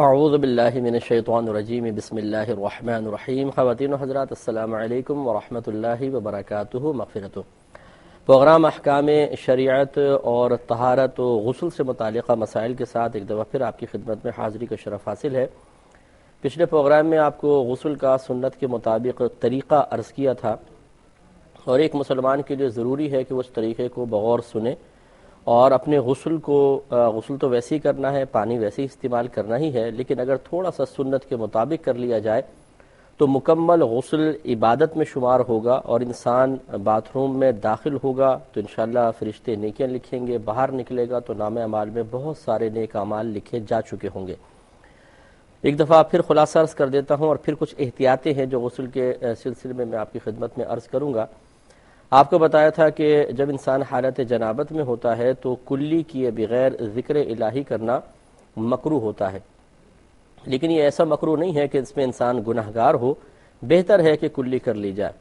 اعوذ باللہ من الشیطان الرجیم بسم اللہ الرحمن الرحیم. خواتین و حضرات السلام علیکم ورحمۃ اللہ وبرکاتہ. مغفرت. پروگرام احکام شریعت اور طہارت و غسل سے متعلقہ مسائل کے ساتھ ایک دفعہ پھر آپ کی خدمت میں حاضری کا شرف حاصل ہے. پچھلے پروگرام میں آپ کو غسل کا سنت کے مطابق طریقہ عرض کیا تھا، اور ایک مسلمان کے لیے ضروری ہے کہ وہ اس طریقے کو بغور سنے اور اپنے غسل تو ویسے ہی کرنا ہے، پانی ویسے ہی استعمال کرنا ہی ہے، لیکن اگر تھوڑا سا سنت کے مطابق کر لیا جائے تو مکمل غسل عبادت میں شمار ہوگا، اور انسان باتھ روم میں داخل ہوگا تو انشاءاللہ فرشتے نیکیاں لکھیں گے، باہر نکلے گا تو نامہ اعمال میں بہت سارے نیک اعمال لکھے جا چکے ہوں گے. ایک دفعہ پھر خلاصہ عرض کر دیتا ہوں، اور پھر کچھ احتیاطیں ہیں جو غسل کے سلسلے میں آپ کی خدمت میں عرض کروں گا. آپ کو بتایا تھا کہ جب انسان حالت جنابت میں ہوتا ہے تو کلی کیے بغیر ذکر الہی کرنا مکروہ ہوتا ہے، لیکن یہ ایسا مکروہ نہیں ہے کہ اس میں انسان گناہگار ہو، بہتر ہے کہ کلی کر لی جائے.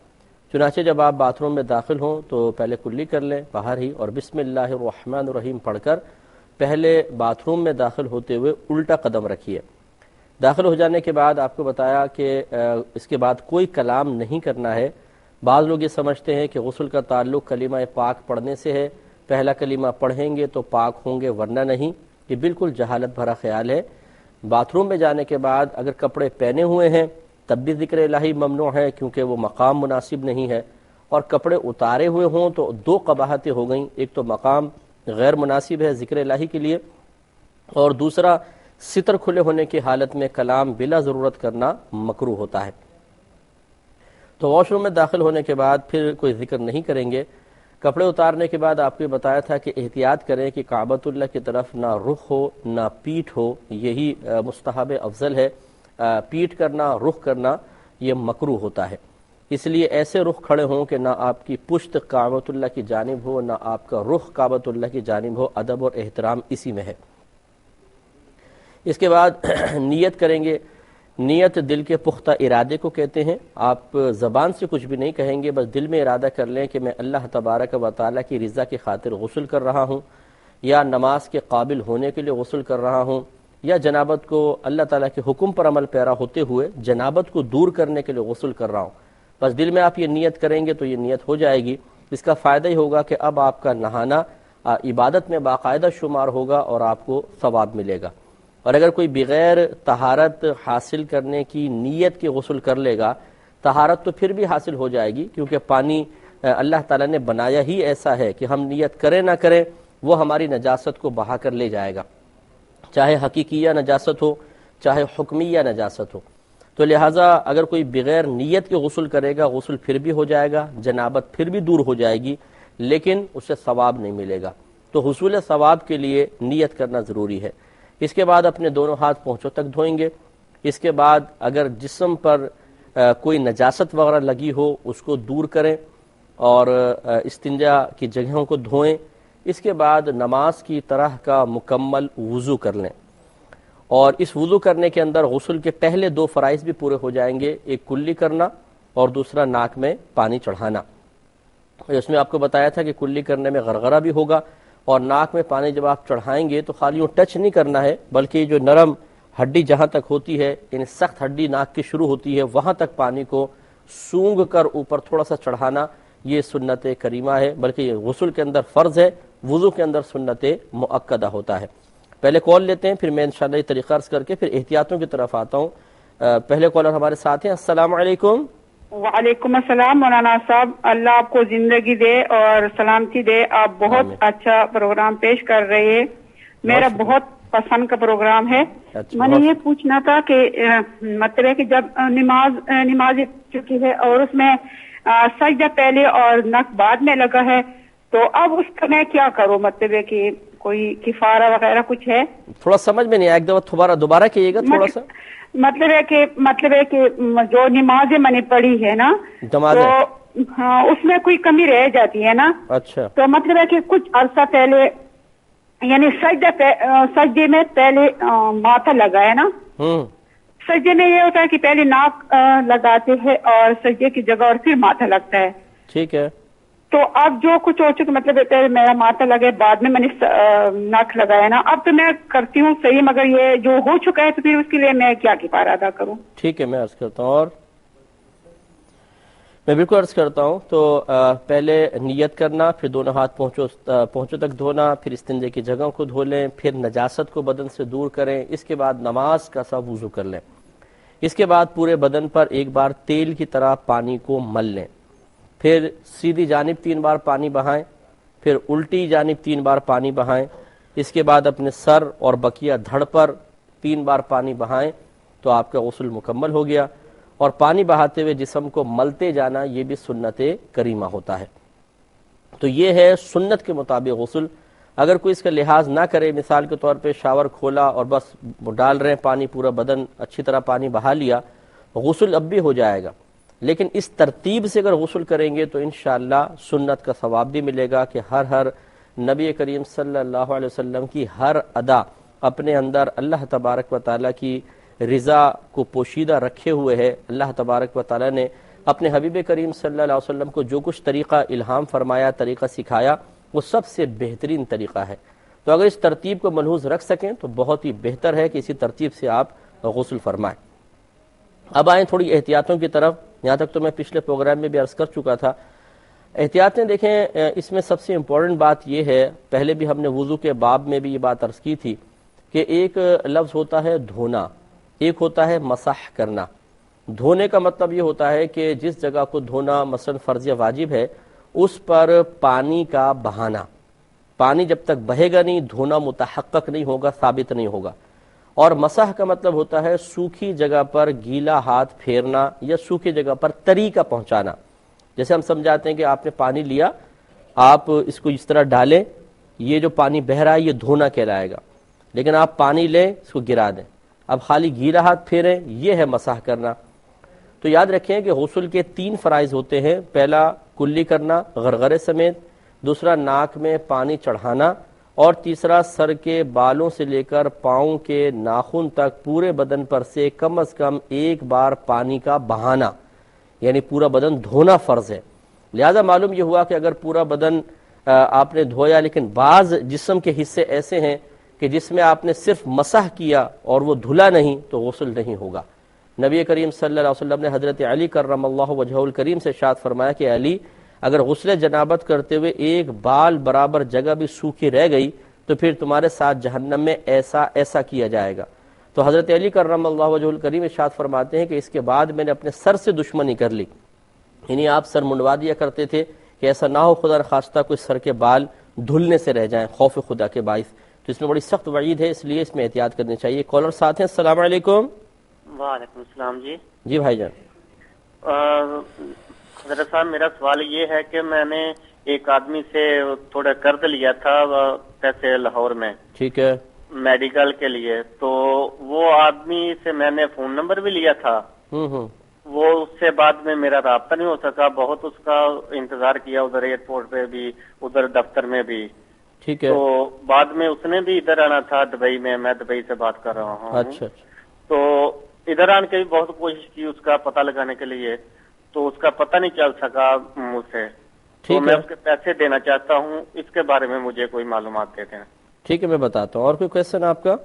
چنانچہ جب آپ باتھ روم میں داخل ہوں تو پہلے کلی کر لیں باہر ہی، اور بسم اللہ الرحمن الرحیم پڑھ کر پہلے باتھ روم میں داخل ہوتے ہوئے الٹا قدم رکھیے. داخل ہو جانے کے بعد آپ کو بتایا کہ اس کے بعد کوئی کلام نہیں کرنا ہے. بعض لوگ یہ سمجھتے ہیں کہ غسل کا تعلق کلمہ پاک پڑھنے سے ہے، پہلا کلمہ پڑھیں گے تو پاک ہوں گے ورنہ نہیں. یہ بالکل جہالت بھرا خیال ہے. باتھ روم میں جانے کے بعد اگر کپڑے پہنے ہوئے ہیں تب بھی ذکر الہی ممنوع ہے، کیونکہ وہ مقام مناسب نہیں ہے، اور کپڑے اتارے ہوئے ہوں تو دو قباحتیں ہو گئیں. ایک تو مقام غیر مناسب ہے ذکر الہی کے لیے، اور دوسرا ستر کھلے ہونے کی حالت میں کلام بلا ضرورت کرنا مکروہ ہوتا ہے. تو واش روم میں داخل ہونے کے بعد پھر کوئی ذکر نہیں کریں گے. کپڑے اتارنے کے بعد آپ کو بتایا تھا کہ احتیاط کریں کہ کعبۃ اللہ کی طرف نہ رخ ہو نہ پیٹھ ہو، یہی مستحب افضل ہے. پیٹھ کرنا، رخ کرنا یہ مکروہ ہوتا ہے. اس لیے ایسے رخ کھڑے ہوں کہ نہ آپ کی پشت کعبۃ اللہ کی جانب ہو نہ آپ کا رخ کعبۃ اللہ کی جانب ہو. ادب اور احترام اسی میں ہے. اس کے بعد نیت کریں گے. نیت دل کے پختہ ارادے کو کہتے ہیں. آپ زبان سے کچھ بھی نہیں کہیں گے، بس دل میں ارادہ کر لیں کہ میں اللہ تبارک و تعالیٰ کی رضا کی خاطر غسل کر رہا ہوں، یا نماز کے قابل ہونے کے لیے غسل کر رہا ہوں، یا جنابت کو اللہ تعالیٰ کے حکم پر عمل پیرا ہوتے ہوئے جنابت کو دور کرنے کے لیے غسل کر رہا ہوں. بس دل میں آپ یہ نیت کریں گے تو یہ نیت ہو جائے گی. اس کا فائدہ ہی ہوگا کہ اب آپ کا نہانا عبادت میں باقاعدہ شمار ہوگا اور آپ کو ثواب ملے گا. اور اگر کوئی بغیر طہارت حاصل کرنے کی نیت کے غسل کر لے گا، طہارت تو پھر بھی حاصل ہو جائے گی، کیونکہ پانی اللہ تعالیٰ نے بنایا ہی ایسا ہے کہ ہم نیت کریں نہ کریں وہ ہماری نجاست کو بہا کر لے جائے گا، چاہے حقیقیہ نجاست ہو چاہے حکمیہ نجاست ہو. تو لہٰذا اگر کوئی بغیر نیت کے غسل کرے گا غسل پھر بھی ہو جائے گا، جنابت پھر بھی دور ہو جائے گی، لیکن اسے ثواب نہیں ملے گا. تو حصول ثواب کے لیے نیت کرنا ضروری ہے. اس کے بعد اپنے دونوں ہاتھ پونچھوں تک دھوئیں گے. اس کے بعد اگر جسم پر کوئی نجاست وغیرہ لگی ہو اس کو دور کریں اور استنجا کی جگہوں کو دھوئیں. اس کے بعد نماز کی طرح کا مکمل وضو کر لیں، اور اس وضو کرنے کے اندر غسل کے پہلے دو فرائض بھی پورے ہو جائیں گے، ایک کلی کرنا اور دوسرا ناک میں پانی چڑھانا. اس میں آپ کو بتایا تھا کہ کلی کرنے میں غرغرہ بھی ہوگا، اور ناک میں پانی جب آپ چڑھائیں گے تو خالی ٹچ نہیں کرنا ہے، بلکہ جو نرم ہڈی جہاں تک ہوتی ہے، یعنی سخت ہڈی ناک کی شروع ہوتی ہے وہاں تک پانی کو سونگھ کر اوپر تھوڑا سا چڑھانا، یہ سنت کریمہ ہے. بلکہ یہ غسل کے اندر فرض ہے، وضو کے اندر سنت مؤکدہ ہوتا ہے. پہلے کال لیتے ہیں، پھر میں انشاءاللہ یہ طریقہ عرض کر کے پھر احتیاطوں کی طرف آتا ہوں. پہلے کالر ہمارے ساتھ ہیں. السلام علیکم. وعلیکم السلام مولانا صاحب، اللہ آپ کو زندگی دے اور سلامتی دے. آپ بہت اچھا پروگرام پیش کر رہے ہیں، میرا بہت پسند کا پروگرام ہے. میں نے یہ پوچھنا تھا کہ مطلب ہے کہ جب نماز چکی ہے اور اس میں سجدہ پہلے اور نک بعد میں لگا ہے، تو اب اس کا میں کیا کروں؟ مطلب ہے کہ کوئی کفارہ وغیرہ کچھ ہے؟ تھوڑا سمجھ میں نہیں آیا، ایک دفعہ دوبارہ کہیے گا تھوڑا سا. مطلب ہے کہ جو نمازیں میں نے پڑھی ہے نا تو ہاں اس میں کوئی کمی رہ جاتی ہے نا. اچھا. تو مطلب ہے کہ کچھ عرصہ پہلے یعنی سجدے میں پہلے ماتھا لگا ہے نا. سجدے میں یہ ہوتا ہے کہ پہلے ناک لگاتے ہیں اور سجدے کی جگہ اور پھر ماتھا لگتا ہے. ٹھیک ہے. تو اب جو کچھ ہو چکا مطلب میرا ماتھا لگے بعد میں نے ناک لگایا نا، اب تو میں کرتی ہوں صحیح، مگر یہ جو ہو چکا ہے تو پھر اس کے لیے میں کیا کفارہ ادا کروں؟ ٹھیک ہے، میں عرض کرتا ہوں، اور میں بالکل عرض کرتا ہوں. تو پہلے نیت کرنا، پھر دونوں ہاتھ پہنچوں تک دھونا، پھر استنجے کی جگہوں کو دھو لیں، پھر نجاست کو بدن سے دور کریں، اس کے بعد نماز کا سا وضو کر لیں. اس کے بعد پورے بدن پر ایک بار تیل کی طرح پانی کو مل لیں، پھر سیدھی جانب 3 بار پانی بہائیں، پھر الٹی جانب 3 بار پانی بہائیں. اس کے بعد اپنے سر اور بقیہ دھڑ پر 3 بار پانی بہائیں تو آپ کا غسل مکمل ہو گیا. اور پانی بہاتے ہوئے جسم کو ملتے جانا یہ بھی سنت کریمہ ہوتا ہے. تو یہ ہے سنت کے مطابق غسل. اگر کوئی اس کا لحاظ نہ کرے، مثال کے طور پہ شاور کھولا اور بس ڈال رہے ہیں پانی، پورا بدن اچھی طرح پانی بہا لیا، غسل اب بھی ہو جائے گا. لیکن اس ترتیب سے اگر غسل کریں گے تو انشاءاللہ سنت کا ثواب بھی ملے گا کہ ہر نبی کریم صلی اللہ علیہ وسلم کی ہر ادا اپنے اندر اللہ تبارک و تعالیٰ کی رضا کو پوشیدہ رکھے ہوئے ہے. اللہ تبارک و تعالیٰ نے اپنے حبیب کریم صلی اللہ علیہ وسلم کو جو کچھ طریقہ الہام فرمایا، طریقہ سکھایا، وہ سب سے بہترین طریقہ ہے. تو اگر اس ترتیب کو ملحوظ رکھ سکیں تو بہت ہی بہتر ہے کہ اسی ترتیب سے آپ غسل فرمائیں. اب آئیں تھوڑی احتیاطوں کی طرف. یہاں تک تو میں پچھلے پروگرام میں بھی عرض کر چکا تھا. احتیاطیں دیکھیں، اس میں سب سے امپورٹنٹ بات یہ ہے، پہلے بھی ہم نے وضو کے باب میں بھی یہ بات عرض کی تھی کہ ایک لفظ ہوتا ہے دھونا، ایک ہوتا ہے مسح کرنا. دھونے کا مطلب یہ ہوتا ہے کہ جس جگہ کو دھونا مثلا فرض یا واجب ہے اس پر پانی کا بہانا. پانی جب تک بہے گا نہیں، دھونا متحقق نہیں ہوگا، ثابت نہیں ہوگا. اور مسح کا مطلب ہوتا ہے سوکھی جگہ پر گیلا ہاتھ پھیرنا یا سوکھی جگہ پر تری کا پہنچانا. جیسے ہم سمجھاتے ہیں کہ آپ نے پانی لیا، آپ اس کو اس طرح ڈالیں، یہ جو پانی بہ رہا ہے یہ دھونا کہلائے گا. لیکن آپ پانی لیں، اس کو گرا دیں، اب خالی گیلا ہاتھ پھیریں، یہ ہے مسح کرنا. تو یاد رکھیں کہ غسل کے 3 فرائض ہوتے ہیں. پہلا کلی کرنا غرغرے سمیت، دوسرا ناک میں پانی چڑھانا، اور تیسرا سر کے بالوں سے لے کر پاؤں کے ناخن تک پورے بدن پر سے کم از کم ایک بار پانی کا بہانا، یعنی پورا بدن دھونا فرض ہے. لہذا معلوم یہ ہوا کہ اگر پورا بدن آپ نے دھویا لیکن بعض جسم کے حصے ایسے ہیں کہ جس میں آپ نے صرف مسح کیا اور وہ دھلا نہیں تو غسل نہیں ہوگا. نبی کریم صلی اللہ علیہ وسلم نے حضرت علی کرم اللہ وجہہ الکریم سے ارشاد فرمایا کہ علی، اگر غسل جنابت کرتے ہوئے ایک بال برابر جگہ بھی سوکھی رہ گئی تو پھر تمہارے ساتھ جہنم میں ایسا کیا جائے گا. تو حضرت علی کرم اللہ وجہہ الکریم ارشاد فرماتے ہیں کہ اس کے بعد میں نے اپنے سر سے دشمنی کر لی، یعنی آپ سر منڈوا دیا کرتے تھے کہ ایسا نہ ہو خدا نخواستہ کوئی سر کے بال دھلنے سے رہ جائیں خوف خدا کے باعث. تو اس میں بڑی سخت وعید ہے، اس لیے اس میں احتیاط کرنی چاہیے. کالر ساتھ ہیں. السلام علیکم. وعلیکم السلام. جی بھائی جان. حضرت صاحب، میرا سوال یہ ہے کہ میں نے ایک آدمی سے تھوڑا قرض لیا تھا پیسے لاہور میں، ٹھیک ہے، میڈیکل کے لیے. تو وہ آدمی سے میں نے فون نمبر بھی لیا تھا، وہ اس سے بعد میں میرا رابطہ نہیں ہو سکا. بہت اس کا انتظار کیا، ادھر ایئرپورٹ پہ بھی، ادھر دفتر میں بھی. ٹھیک ہے. تو بعد میں اس نے بھی ادھر آنا تھا دبئی میں، میں دبئی سے بات کر رہا ہوں. اچھا. تو ادھر آنے کے بھی بہت کوشش کی اس کا پتہ لگانے کے لیے، تو اس کا پتہ نہیں چل سکا مجھ سے. تو میں اس کے پیسے دینا چاہتا ہوں، اس کے بارے میں مجھے کوئی معلومات دے دیں. ٹھیک ہے، میں بتاتا ہوں. اور کوئی کویسچن آپ کا؟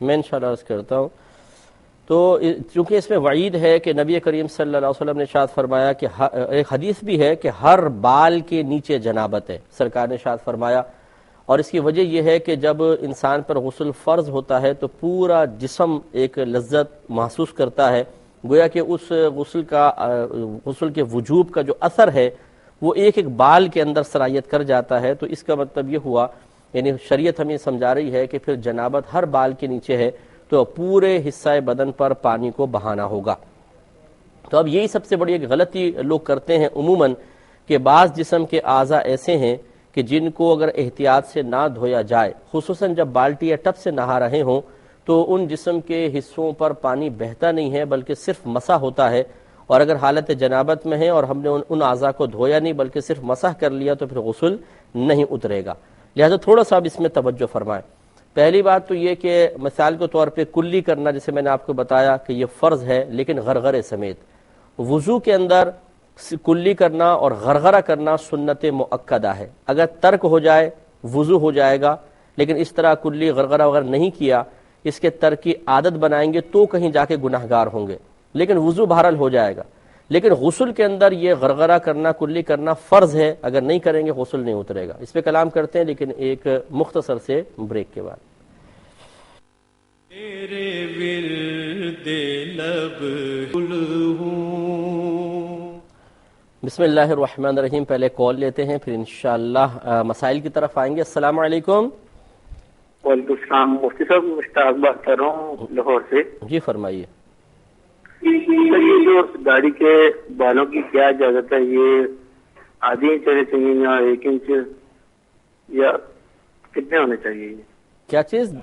میں انشاءاللہ عرض کرتا ہوں. تو چونکہ اس میں وعید ہے کہ نبی کریم صلی اللہ علیہ وسلم نے ارشاد فرمایا کہ ایک حدیث بھی ہے کہ ہر بال کے نیچے جنابت ہے، سرکار نے ارشاد فرمایا. اور اس کی وجہ یہ ہے کہ جب انسان پر غسل فرض ہوتا ہے تو پورا جسم ایک لذت محسوس کرتا ہے، گویا کہ اس غسل کے وجوب کا جو اثر ہے وہ ایک ایک بال کے اندر سرایت کر جاتا ہے. تو اس کا مطلب یہ ہوا، یعنی شریعت ہمیں سمجھا رہی ہے کہ پھر جنابت ہر بال کے نیچے ہے تو پورے حصہ بدن پر پانی کو بہانا ہوگا. تو اب یہی سب سے بڑی ایک غلطی لوگ کرتے ہیں عموماً کہ بعض جسم کے اعضاء ایسے ہیں کہ جن کو اگر احتیاط سے نہ دھویا جائے، خصوصاً جب بالٹی یا ٹب سے نہا رہے ہوں، تو ان جسم کے حصوں پر پانی بہتا نہیں ہے بلکہ صرف مسح ہوتا ہے. اور اگر حالت جنابت میں ہے اور ہم نے ان اعضاء کو دھویا نہیں بلکہ صرف مسح کر لیا تو پھر غسل نہیں اترے گا. لہذا تھوڑا سا اب اس میں توجہ فرمائیں. پہلی بات تو یہ کہ مثال کے طور پہ کلی کرنا، جیسے میں نے آپ کو بتایا کہ یہ فرض ہے لیکن غرغرے سمیت. وضو کے اندر کلی کرنا اور غرغرہ کرنا سنت مؤکدہ ہے. اگر ترک ہو جائے وضو ہو جائے گا، لیکن اس طرح کلی غرغرہ وغیرہ نہیں کیا، اس کے ترک کی عادت بنائیں گے تو کہیں جا کے گناہ گار ہوں گے، لیکن وضو بہرحال ہو جائے گا. لیکن غسل کے اندر یہ غرغرہ کرنا کلی کرنا فرض ہے، اگر نہیں کریں گے غسل نہیں اترے گا. اس پہ کلام کرتے ہیں لیکن ایک مختصر سے بریک کے بعد. تیرے ورد لب بسم اللہ الرحمن الرحیم. پہلے کال لیتے ہیں پھر انشاءاللہ مسائل کی طرف آئیں گے. السلام علیکم. وعلیکم السلام. مفتی صاحب مشتاق بات کر رہا ہوں لاہور سے. جی فرمائیے. سر یہ جو گاڑی کے بالوں کی کیا اجازت ہے؟ یہ آدھی انچ ہونے چاہیے یا 1 انچ یا کتنے ہونے چاہیے؟ کیا چیز؟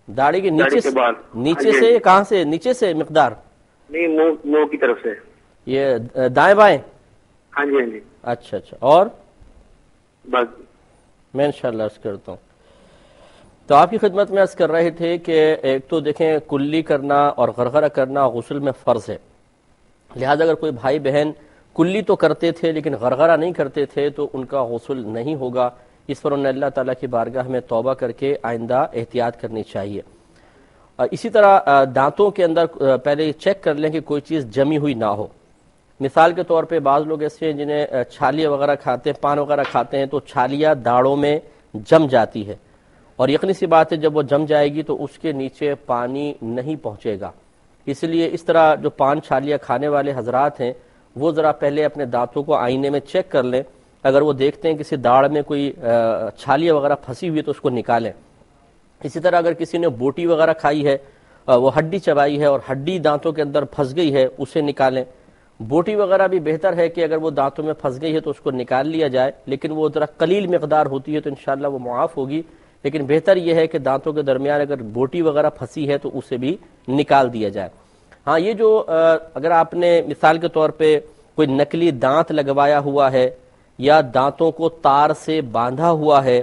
داڑھی کے نیچے سے؟ بال نیچے سے کہاں سے؟ نیچے سے مقدار؟ نہیں منہ کی طرف سے. یہ دائیں بائیں؟ ہاں جی ہاں جی. اچھا اچھا. اور بس میں انشاءاللہ عرض کرتا ہوں. تو آپ کی خدمت میں عرض کر رہے تھے کہ ایک تو دیکھیں کلی کرنا اور غرغرہ کرنا غسل میں فرض ہے، لہذا اگر کوئی بھائی بہن کلی تو کرتے تھے لیکن غرغرہ نہیں کرتے تھے تو ان کا غسل نہیں ہوگا. اس پر انہیں اللہ تعالیٰ کی بارگاہ میں توبہ کر کے آئندہ احتیاط کرنی چاہیے. اسی طرح دانتوں کے اندر پہلے چیک کر لیں کہ کوئی چیز جمی ہوئی نہ ہو. مثال کے طور پہ بعض لوگ ایسے ہیں جنہیں چھالیاں وغیرہ کھاتے ہیں، پان وغیرہ کھاتے ہیں تو چھالیاں داڑھوں میں جم جاتی ہے، اور یقینی سی بات ہے جب وہ جم جائے گی تو اس کے نیچے پانی نہیں پہنچے گا. اس لیے اس طرح جو پان چھالیاں کھانے والے حضرات ہیں وہ ذرا پہلے اپنے دانتوں کو آئینے میں چیک کر لیں. اگر وہ دیکھتے ہیں کسی داڑھ میں کوئی چھالیاں وغیرہ پھنسی ہوئی تو اس کو نکالیں. اسی طرح اگر کسی نے بوٹی وغیرہ کھائی ہے، وہ ہڈی چبائی ہے اور ہڈی دانتوں کے اندر پھنس گئی ہے، اسے نکالیں. بوٹی وغیرہ بھی بہتر ہے کہ اگر وہ دانتوں میں پھنس گئی ہے تو اس کو نکال لیا جائے، لیکن وہ ذرا قلیل مقدار ہوتی ہے تو انشاءاللہ وہ معاف ہوگی. لیکن بہتر یہ ہے کہ دانتوں کے درمیان اگر بوٹی وغیرہ پھنسی ہے تو اسے بھی نکال دیا جائے. ہاں یہ جو اگر آپ نے مثال کے طور پہ کوئی نکلی دانت لگوایا ہوا ہے یا دانتوں کو تار سے باندھا ہوا ہے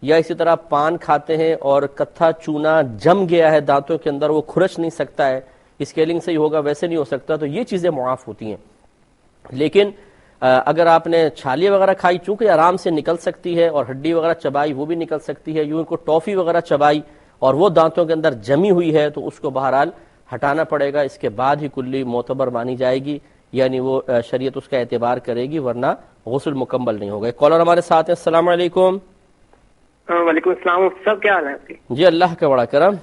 یا اسی طرح پان کھاتے ہیں اور کتھا چونا جم گیا ہے دانتوں کے اندر، وہ کھرچ نہیں سکتا ہے، اسکیلنگ سے ہی ہوگا ویسے نہیں ہو سکتا، تو یہ چیزیں معاف ہوتی ہیں. لیکن اگر آپ نے چھالیاں وغیرہ کھائی چونکہ آرام سے نکل سکتی ہے اور ہڈی وغیرہ چبائی وہ بھی نکل سکتی ہے، یوں ان کو ٹافی وغیرہ چبائی اور وہ دانتوں کے اندر جمی ہوئی ہے تو اس کو بہرحال ہٹانا پڑے گا. اس کے بعد ہی کلی معتبر مانی جائے گی، یعنی وہ شریعت اس کا اعتبار کرے گی، ورنہ غسل مکمل نہیں ہوگا. کالر ہمارے ساتھ ہیں. السلام علیکم. وعلیکم السلام. سب کیا حال ہے آپ کی؟ جی اللہ کا بڑا کرم.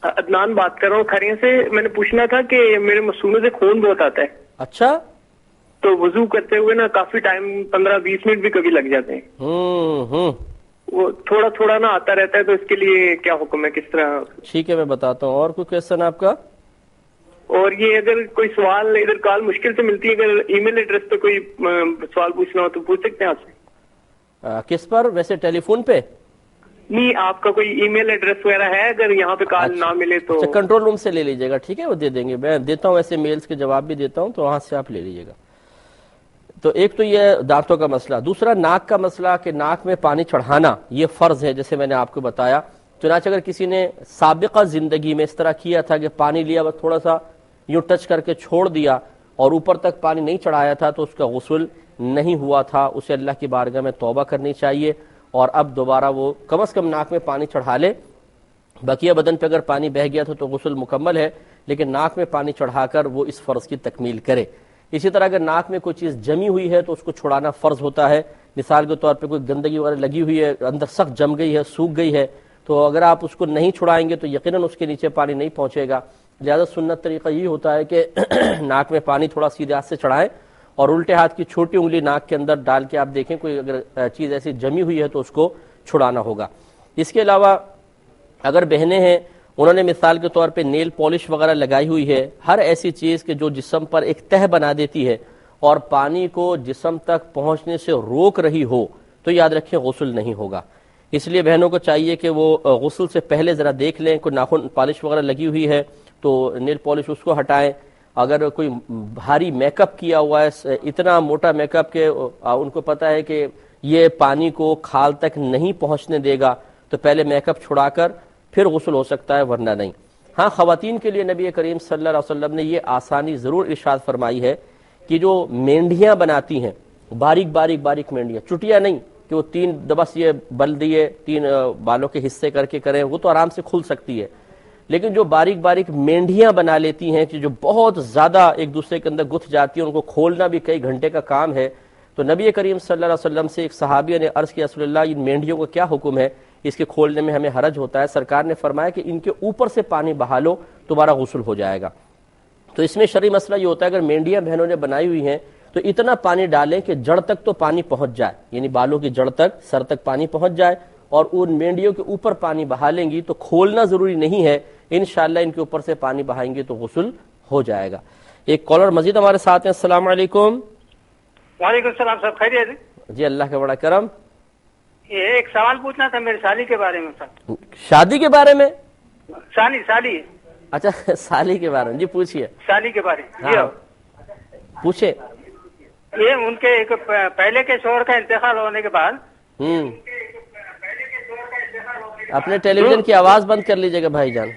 عدنان بات کر رہا ہوں کھرین سے. میں نے پوچھنا تھا کہ میرے مسونوں سے خون بہت آتا ہے. اچھا. تو وضو کرتے ہوئے نا کافی ٹائم 15-20 منٹ بھی کبھی لگ جاتے ہیں. وہ تھوڑا تھوڑا نا آتا رہتا ہے، تو اس کے لیے کیا حکم ہے، کس طرح؟ ٹھیک ہے میں بتاتا ہوں. اور کوئی کویسچن آپ کا؟ اور یہ اگر کوئی سوال ادھر کال مشکل سے ملتی ہے، اگر ای میل ایڈریس پہ کوئی سوال پوچھنا ہو تو پوچھ سکتے ہیں آپ سے. کس پر؟ ویسے ٹیلی فون پہ نہیں، آپ کا کوئی ای میل ایڈریس وغیرہ ہے اگر یہاں پہ کال نہ ملے تو؟ کنٹرول روم سے لے لیجیے گا. ٹھیک ہے وہ دے دیں گے، میں دیتا ہوں ایسے میلز کے جواب بھی دیتا ہوں، تو وہاں سے آپ لے لیجیے گا. تو ایک تو یہ دانتوں کا مسئلہ. دوسرا ناک کا مسئلہ کہ ناک میں پانی چڑھانا یہ فرض ہے، جیسے میں نے آپ کو بتایا. چنانچہ اگر کسی نے سابقہ زندگی میں اس طرح کیا تھا کہ پانی لیا بس تھوڑا سا یوں ٹچ کر کے چھوڑ دیا اور اوپر تک پانی نہیں چڑھایا تھا تو اس کا غسل نہیں ہوا تھا، اسے اللہ کی بارگاہ میں توبہ کرنی چاہیے اور اب دوبارہ وہ کم از کم ناک میں پانی چڑھا لے. بقیہ بدن پہ اگر پانی بہہ گیا تو غسل مکمل ہے، لیکن ناک میں پانی چڑھا کر وہ اس فرض کی تکمیل کرے. اسی طرح اگر ناک میں کوئی چیز جمی ہوئی ہے تو اس کو چھڑانا فرض ہوتا ہے. مثال کے طور پہ کوئی گندگی وغیرہ لگی ہوئی ہے، اندر سخت جم گئی ہے، سوکھ گئی ہے، تو اگر آپ اس کو نہیں چھڑائیں گے تو یقیناً اس کے نیچے پانی نہیں پہنچے گا. لہذا سنت طریقہ یہ ہوتا ہے کہ ناک میں پانی تھوڑا سیدھے ہاتھ سے چڑھائیں اور الٹے ہاتھ کی چھوٹی انگلی ناک کے اندر ڈال کے آپ دیکھیں کوئی اگر چیز ایسی جمی ہوئی ہے تو اس کو چھڑانا ہوگا. اس کے علاوہ اگر بہنیں ہیں، انہوں نے مثال کے طور پہ نیل پالش وغیرہ لگائی ہوئی ہے، ہر ایسی چیز کہ جو جسم پر ایک تہ بنا دیتی ہے اور پانی کو جسم تک پہنچنے سے روک رہی ہو تو یاد رکھیں غسل نہیں ہوگا. اس لیے بہنوں کو چاہیے کہ وہ غسل سے پہلے ذرا دیکھ لیں، کوئی ناخن پالش وغیرہ لگی ہوئی ہے تو نیل پالش اس کو ہٹائیں. اگر کوئی بھاری میک اپ کیا ہوا ہے، اتنا موٹا میک اپ کہ ان کو پتہ ہے کہ یہ پانی کو کھال تک نہیں پہنچنے دے گا تو پہلے میک اپ چھڑا کر پھر غسل ہو سکتا ہے، ورنہ نہیں. ہاں خواتین کے لیے نبی کریم صلی اللہ علیہ وسلم نے یہ آسانی ضرور ارشاد فرمائی ہے کہ جو مینڈیاں بناتی ہیں، باریک باریک باریک مینڈیاں، چٹیاں نہیں کہ وہ 3 بس یہ بل دیے 3 بالوں کے حصے کر کے کریں، وہ تو آرام سے کھل سکتی ہے، لیکن جو باریک باریک مینڈیاں بنا لیتی ہیں کہ جو بہت زیادہ ایک دوسرے کے اندر گتھ جاتی ہیں، ان کو کھولنا بھی کئی گھنٹے کا کام ہے. تو نبی کریم صلی اللہ علیہ وسلم سے ایک صحابیہ نے عرض کیا رسول اللہ ان مینڈیوں کا کیا حکم ہے، اس کے کھولنے میں ہمیں حرج ہوتا ہے. سرکار نے فرمایا کہ ان کے اوپر سے پانی بہا لو، تمہارا غسل ہو جائے گا. تو اس میں شرعی مسئلہ یہ ہوتا ہے اگر مینڈیاں بہنوں نے بنائی ہوئی ہیں تو اتنا پانی ڈالیں کہ جڑ تک تو پانی پہنچ جائے، یعنی بالوں کی جڑ تک، سر تک پانی پہنچ جائے، اور ان مینڈیوں کے اوپر پانی بہا لیں گی. تو کھولنا ضروری نہیں ہے، انشاءاللہ ان کے اوپر سے پانی بہائیں گے تو غسل ہو جائے گا. ایک کالر مزید ہمارے ساتھ ہیں. السلام علیکم. وعلیکم السلام صاحب، خیریت؟ جی اللہ کا بڑا کرم. یہ ایک سوال پوچھنا تھا میری سالی کے بارے میں سر. شادی کے بارے میں؟ سالی اچھا سالی کے بارے میں، جی پوچھئے. سالی کے بارے میں ہاں پوچھے. یہ ان کے ایک پہلے کے شوہر کا انتقال ہونے کے بعد اپنے ٹیلی ویژن کی آواز بند کر لیجئے گا بھائی جان.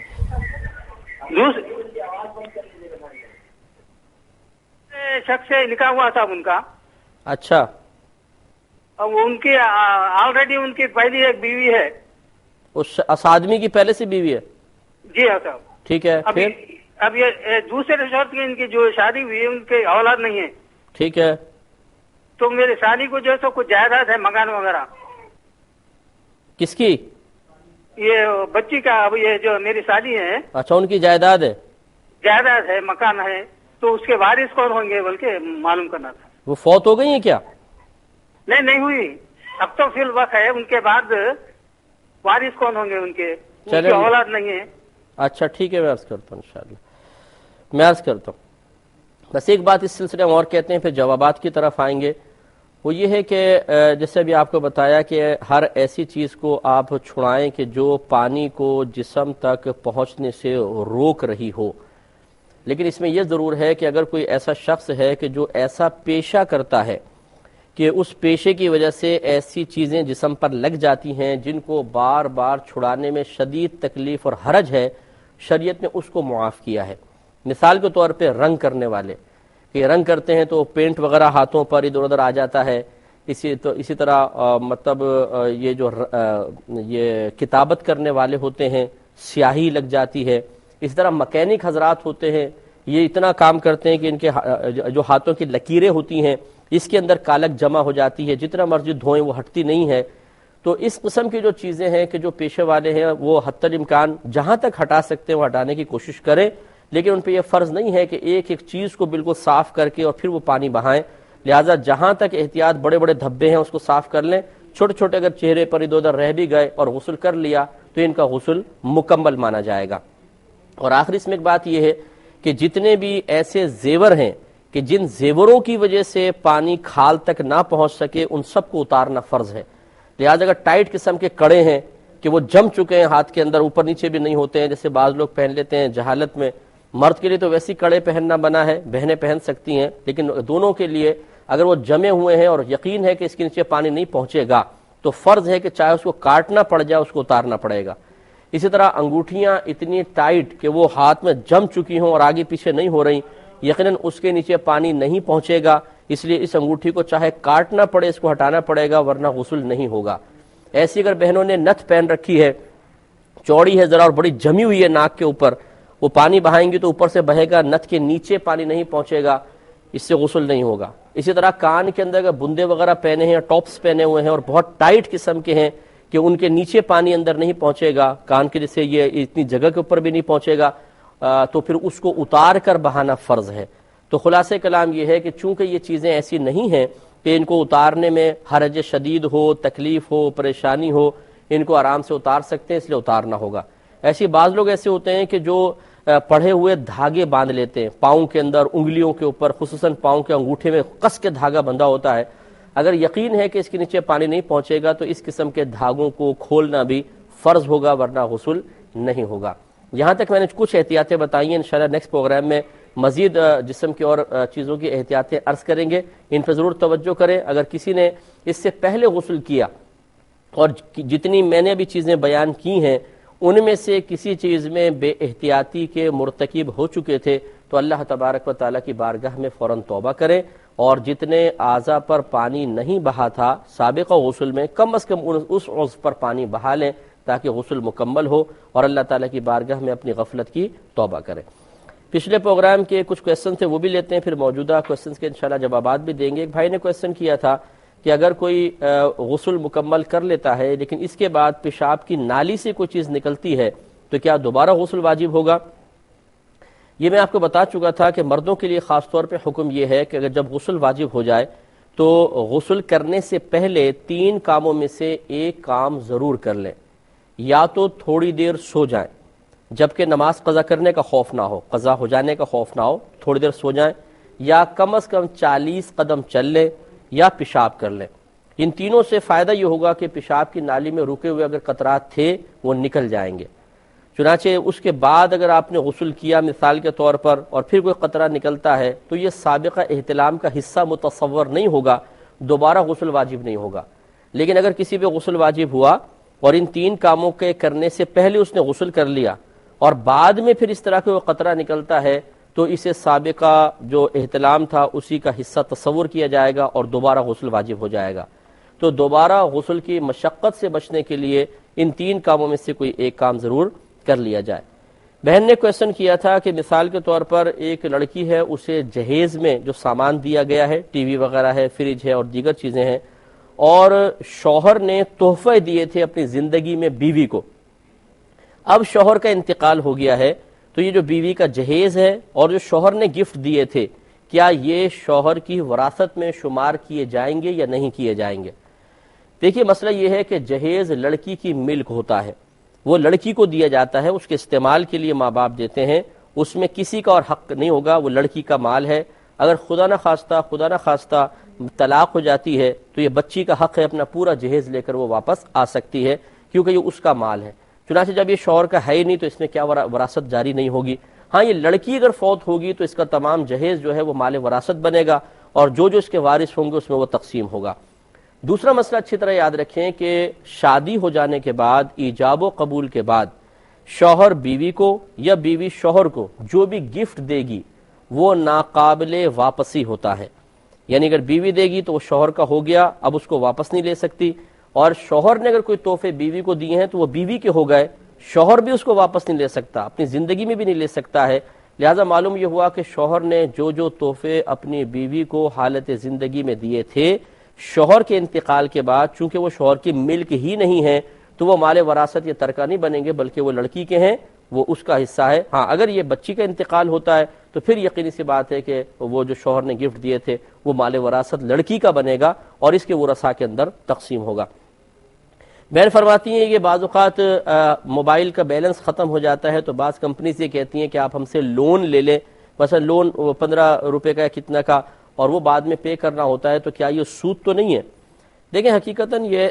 شخص سے نکاح ہوا تھا ان کا. اچھا. اور ان کی آلریڈی ان کی پہلی ایک بیوی ہے. اس آدمی کی پہلے سے بیوی ہے؟ جی ہاں صاحب. ٹھیک ہے. پھر اب یہ دوسرے شوہر کی ان کی جو شادی ہوئی ہے ان کے اولاد نہیں ہے. ٹھیک ہے. تو میری شادی کو جو ہے سو کچھ جائیداد ہے، مکان وغیرہ. کس کی؟ یہ بچی کا. اب یہ جو میری شادی ہے. اچھا ان کی جائیداد ہے؟ جائیداد ہے، مکان ہے. تو اس کے وارث کون ہوں گے بلکہ معلوم کرنا تھا. وہ فوت ہو گئی ہیں کیا؟ نہیں ہوئی. اب تو فی الوقت ہے. ان کے بعد وارث کون ہوں گے ان کے؟ ان کی اولاد نہیں ہے. اچھا ٹھیک ہے، میں عرض کرتا ہوں انشاءاللہ. میں عرض کرتا ہوں بس ایک بات اس سلسلے میں اور کہتے ہیں، پھر جوابات کی طرف آئیں گے. وہ یہ ہے کہ جیسے ابھی آپ کو بتایا کہ ہر ایسی چیز کو آپ چھڑائیں کہ جو پانی کو جسم تک پہنچنے سے روک رہی ہو. لیکن اس میں یہ ضرور ہے کہ اگر کوئی ایسا شخص ہے کہ جو ایسا پیشہ کرتا ہے کہ اس پیشے کی وجہ سے ایسی چیزیں جسم پر لگ جاتی ہیں جن کو بار بار چھڑانے میں شدید تکلیف اور حرج ہے، شریعت نے اس کو معاف کیا ہے. مثال کے طور پہ رنگ کرنے والے کہ رنگ کرتے ہیں تو پینٹ وغیرہ ہاتھوں پر ادھر ادھر آ جاتا ہے. اسی طرح مطلب یہ کتابت کرنے والے ہوتے ہیں، سیاہی لگ جاتی ہے. اس طرح مکینک حضرات ہوتے ہیں، یہ اتنا کام کرتے ہیں کہ ان کے جو ہاتھوں کی لکیریں ہوتی ہیں اس کے اندر کالک جمع ہو جاتی ہے، جتنا مرضی دھوئیں وہ ہٹتی نہیں ہے. تو اس قسم کی جو چیزیں ہیں کہ جو پیشے والے ہیں وہ حتی الامکان جہاں تک ہٹا سکتے ہیں وہ ہٹانے کی کوشش کریں، لیکن ان پہ یہ فرض نہیں ہے کہ ایک ایک چیز کو بالکل صاف کر کے اور پھر وہ پانی بہائیں. لہٰذا جہاں تک احتیاط بڑے بڑے دھبے ہیں اس کو صاف کر لیں. چھوٹے چھوٹے اگر چہرے پر ادھر ادھر رہ بھی گئے اور غسل کر لیا تو ان کا غسل مکمل مانا جائے گا. اور آخری اس میں ایک بات یہ ہے کہ جتنے بھی ایسے زیور ہیں کہ جن زیوروں کی وجہ سے پانی کھال تک نہ پہنچ سکے ان سب کو اتارنا فرض ہے. لہٰذا اگر ٹائٹ قسم کے کڑے ہیں کہ وہ جم چکے ہیں ہاتھ کے اندر، اوپر نیچے بھی نہیں ہوتے ہیں جیسے بعض لوگ پہن لیتے ہیں جہالت میں، مرد کے لیے تو ویسی کڑے پہننا بنا ہے، بہنیں پہن سکتی ہیں، لیکن دونوں کے لیے اگر وہ جمے ہوئے ہیں اور یقین ہے کہ اس کے نیچے پانی نہیں پہنچے گا تو فرض ہے کہ چاہے اس کو کاٹنا پڑ جائے اس کو اتارنا پڑے گا. اسی طرح انگوٹھیاں اتنی ٹائٹ کہ وہ ہاتھ میں جم چکی ہوں اور آگے پیچھے نہیں ہو رہی، یقیناً اس کے نیچے پانی نہیں پہنچے گا، اس لیے اس انگوٹھی کو چاہے کاٹنا پڑے اس کو ہٹانا پڑے گا ورنہ غسل نہیں ہوگا. ایسی اگر بہنوں نے نتھ پہن رکھی ہے، چوڑی ہے ذرا اور بڑی جمی ہوئی ہے ناک کے اوپر، وہ پانی بہائیں گی تو اوپر سے بہے گا، نتھ کے نیچے پانی نہیں پہنچے گا، اس سے غسل نہیں ہوگا. اسی طرح کان کے اندر اگر بندے وغیرہ پہنے ہیں، ٹاپس پہنے ہوئے ہیں اور بہت ٹائٹ قسم کے ہیں کہ ان کے نیچے پانی اندر نہیں پہنچے گا، کان کے جیسے یہ اتنی جگہ کے اوپر بھی نہیں پہنچے گا، تو پھر اس کو اتار کر بہانا فرض ہے. تو خلاصہ کلام یہ ہے کہ چونکہ یہ چیزیں ایسی نہیں ہیں کہ ان کو اتارنے میں حرج شدید ہو، تکلیف ہو، پریشانی ہو، ان کو آرام سے اتار سکتے ہیں، اس لیے اتارنا ہوگا. ایسی بعض لوگ ایسے ہوتے ہیں کہ جو پڑھے ہوئے دھاگے باندھ لیتے ہیں پاؤں کے اندر، انگلیوں کے اوپر، خصوصاً پاؤں کے انگوٹھے میں کس کے دھاگا بندھا ہوتا ہے. اگر یقین ہے کہ اس کے نیچے پانی نہیں پہنچے گا تو اس قسم کے دھاگوں کو کھولنا بھی فرض ہوگا ورنہ غسل نہیں ہوگا. یہاں تک میں نے کچھ احتیاطیں بتائی ہیں، انشاءاللہ نیکسٹ پروگرام میں مزید جسم کی اور چیزوں کی احتیاطیں عرض کریں گے، ان پر ضرور توجہ کریں. اگر کسی نے اس سے پہلے غسل کیا اور جتنی میں نے بھی چیزیں بیان کی ہیں ان میں سے کسی چیز میں بے احتیاطی کے مرتکب ہو چکے تھے تو اللہ تبارک و تعالیٰ کی بارگاہ میں فوراً توبہ کریں، اور جتنے اعضاء پر پانی نہیں بہا تھا سابقہ غسل میں، کم از کم اس عضو پر پانی بہا لیں تاکہ غسل مکمل ہو، اور اللہ تعالیٰ کی بارگاہ میں اپنی غفلت کی توبہ کریں۔ پچھلے پروگرام کے کچھ کویسچن تھے وہ بھی لیتے ہیں، پھر موجودہ کویسچنز کے انشاءاللہ جوابات بھی دیں گے۔ ایک بھائی نے کویسچن کیا تھا کہ اگر کوئی غسل مکمل کر لیتا ہے لیکن اس کے بعد پیشاب کی نالی سے کوئی چیز نکلتی ہے تو کیا دوبارہ غسل واجب ہوگا؟ یہ میں آپ کو بتا چکا تھا کہ مردوں کے لیے خاص طور پہ حکم یہ ہے کہ اگر جب غسل واجب ہو جائے تو غسل کرنے سے پہلے 3 کاموں میں سے ایک کام ضرور کر لیں۔ یا تو تھوڑی دیر سو جائیں جبکہ نماز قضا کرنے کا خوف نہ ہو، قضا ہو جانے کا خوف نہ ہو، تھوڑی دیر سو جائیں، یا کم از کم 40 قدم چل لیں، یا پیشاب کر لیں۔ ان تینوں سے فائدہ یہ ہوگا کہ پیشاب کی نالی میں رکے ہوئے اگر قطرات تھے وہ نکل جائیں گے۔ چنانچہ اس کے بعد اگر آپ نے غسل کیا مثال کے طور پر اور پھر کوئی قطرہ نکلتا ہے تو یہ سابقہ احتلام کا حصہ متصور نہیں ہوگا، دوبارہ غسل واجب نہیں ہوگا۔ لیکن اگر کسی پہ غسل واجب ہوا اور ان 3 کاموں کے کرنے سے پہلے اس نے غسل کر لیا اور بعد میں پھر اس طرح کا قطرہ نکلتا ہے تو اسے سابقہ جو احتلام تھا اسی کا حصہ تصور کیا جائے گا اور دوبارہ غسل واجب ہو جائے گا۔ تو دوبارہ غسل کی مشقت سے بچنے کے لیے ان 3 کاموں میں سے کوئی ایک کام ضرور کر لیا جائے۔ بہن نے کویسچن کیا تھا کہ مثال کے طور پر ایک لڑکی ہے، اسے جہیز میں جو سامان دیا گیا ہے، ٹی وی وغیرہ ہے، فریج ہے اور دیگر چیزیں ہیں، اور شوہر نے تحفے دیے تھے اپنی زندگی میں بیوی کو۔ اب شوہر کا انتقال ہو گیا ہے تو یہ جو بیوی کا جہیز ہے اور جو شوہر نے گفٹ دیے تھے کیا یہ شوہر کی وراثت میں شمار کیے جائیں گے یا نہیں کیے جائیں گے؟ دیکھیے مسئلہ یہ ہے کہ جہیز لڑکی کی ملک ہوتا ہے، وہ لڑکی کو دیا جاتا ہے، اس کے استعمال کے لیے ماں باپ دیتے ہیں، اس میں کسی کا اور حق نہیں ہوگا، وہ لڑکی کا مال ہے۔ اگر خدا نہ خواستہ طلاق ہو جاتی ہے تو یہ بچی کا حق ہے، اپنا پورا جہیز لے کر وہ واپس آ سکتی ہے کیونکہ یہ اس کا مال ہے۔ چنانچہ جب یہ شوہر کا ہے ہی نہیں تو اس میں کیا وراثت جاری نہیں ہوگی۔ ہاں یہ لڑکی اگر فوت ہوگی تو اس کا تمام جہیز جو ہے وہ مال وراثت بنے گا اور جو اس کے وارث ہوں گے اس میں وہ تقسیم ہوگا۔ دوسرا مسئلہ اچھی طرح یاد رکھیں کہ شادی ہو جانے کے بعد، ایجاب و قبول کے بعد، شوہر بیوی کو یا بیوی شوہر کو جو بھی گفٹ دے گی وہ ناقابل واپسی ہوتا ہے۔ یعنی اگر بیوی دے گی تو وہ شوہر کا ہو گیا، اب اس کو واپس نہیں لے سکتی، اور شوہر نے اگر کوئی تحفے بیوی کو دیے ہیں تو وہ بیوی کے ہو گئے، شوہر بھی اس کو واپس نہیں لے سکتا، اپنی زندگی میں بھی نہیں لے سکتا ہے۔ لہٰذا معلوم یہ ہوا کہ شوہر نے جو تحفے اپنی بیوی کو حالت زندگی میں دیے تھے، شوہر کے انتقال کے بعد چونکہ وہ شوہر کی ملک ہی نہیں ہے تو وہ مال وراثت یا ترکہ نہیں بنیں گے بلکہ وہ لڑکی کے ہیں، وہ اس کا حصہ ہے۔ ہاں اگر یہ بچی کا انتقال ہوتا ہے تو پھر یقینی سی بات ہے کہ وہ جو شوہر نے گفٹ دیے تھے وہ مال وراثت لڑکی کا بنے گا اور اس کے ورثاء کے اندر تقسیم ہوگا۔ بہن فرماتی ہیں کہ بعض اوقات موبائل کا بیلنس ختم ہو جاتا ہے تو بعض کمپنیز یہ کہتی ہیں کہ آپ ہم سے لون لے لیں، مثلا لون 15 روپے کا کتنا کا، اور وہ بعد میں پے کرنا ہوتا ہے، تو کیا یہ سود تو نہیں ہے؟ دیکھیں حقیقتاً یہ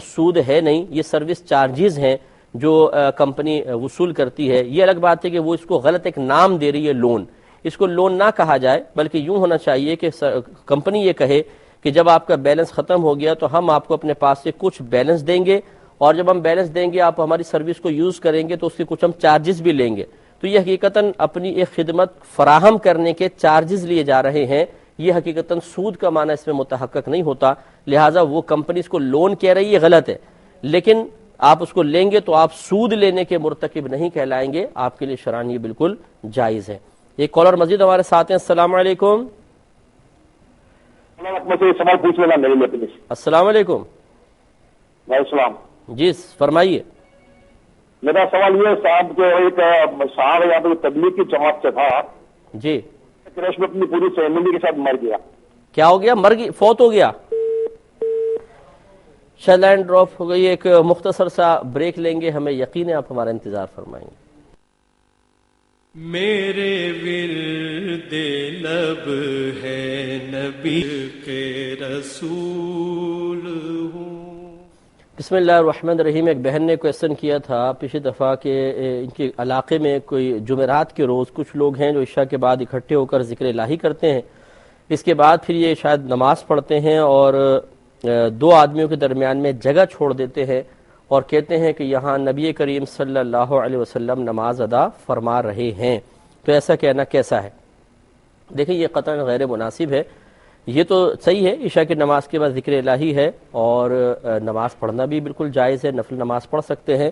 سود ہے نہیں، یہ سروس چارجز ہیں جو کمپنی وصول کرتی ہے۔ یہ الگ بات ہے کہ وہ اس کو غلط ایک نام دے رہی ہے لون، اس کو لون نہ کہا جائے بلکہ یوں ہونا چاہیے کہ کمپنی یہ کہے کہ جب آپ کا بیلنس ختم ہو گیا تو ہم آپ کو اپنے پاس سے کچھ بیلنس دیں گے، اور جب ہم بیلنس دیں گے آپ ہماری سروس کو یوز کریں گے تو اس کے کچھ ہم چارجز بھی لیں گے۔ تو یہ حقیقتاً اپنی ایک خدمت فراہم کرنے کے چارجز لیے جا رہے ہیں، یہ حقیقتاً سود کا معنی اس میں متحقق نہیں ہوتا، لہٰذا وہ کمپنی اس کو لون کہہ رہی ہے غلط ہے، لیکن آپ اس کو لیں گے تو آپ سود لینے کے مرتکب نہیں کہلائیں گے، آپ کے لیے شرعاً یہ بالکل جائز ہے۔ ایک کالر مزید ہمارے ساتھ ہیں۔ السلام علیکم۔ سوال پوچھ لینا میرے لیے پلیز۔ السلام علیکم۔ وعلیکم السلام۔ جی فرمائیے۔ میرا سوال یہ صاحب جو ایک صاحب یہاں پہ تبلیغ کی جماعت سے تھا جی، کریش میں اپنی پوری فیملی کے ساتھ مر گیا۔ کیا ہو گیا؟ فوت ہو گیا؟ شاید لائن ڈراپ ہو گئی۔ ایک مختصر سا بریک لیں گے، ہمیں یقین ہے آپ ہمارا انتظار فرمائیں گے۔ میرے ورد لب ہے نبی کے رسول ہوں۔ بسم اللہ الرحمن الرحیم۔ ایک بہن نے کویسچن کیا تھا پچھلی دفعہ کہ ان کے علاقے میں کوئی جمعرات کے روز کچھ لوگ ہیں جو عشاء کے بعد اکٹھے ہو کر ذکر الہی کرتے ہیں، اس کے بعد پھر یہ شاید نماز پڑھتے ہیں اور 2 آدمیوں کے درمیان میں جگہ چھوڑ دیتے ہیں اور کہتے ہیں کہ یہاں نبی کریم صلی اللہ علیہ وسلم نماز ادا فرما رہے ہیں، تو ایسا کہنا کیسا ہے؟ دیکھیں یہ قطعاً غیر مناسب ہے. یہ تو صحیح ہے عشاء کی نماز کے بعد ذکر الہی ہے اور نماز پڑھنا بھی بالکل جائز ہے، نفل نماز پڑھ سکتے ہیں،